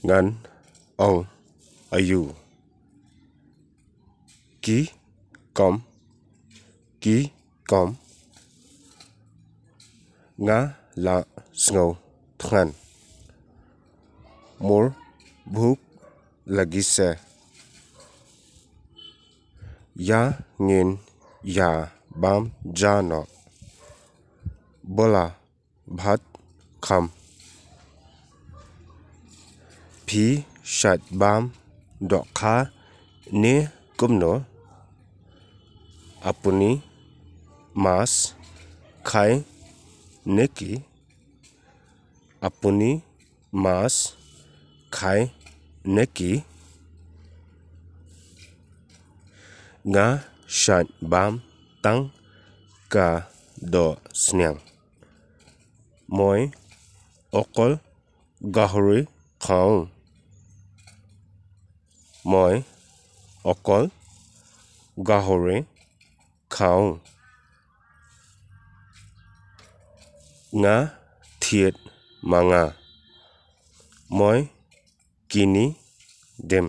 ngan ong ayu ki kom nga la sngo than মোৰ ভোক লাগিছে ya ngin ya bam jano bola ভাত খাম phi shat bam dokha ne kumno apuni mas khai neki apuni mas khai neki nga shat bam tang ka do snyang moi okol gahori খাওঁ মই অকল গাহৰি খাওঁ nga thiet manga মই কিনি dem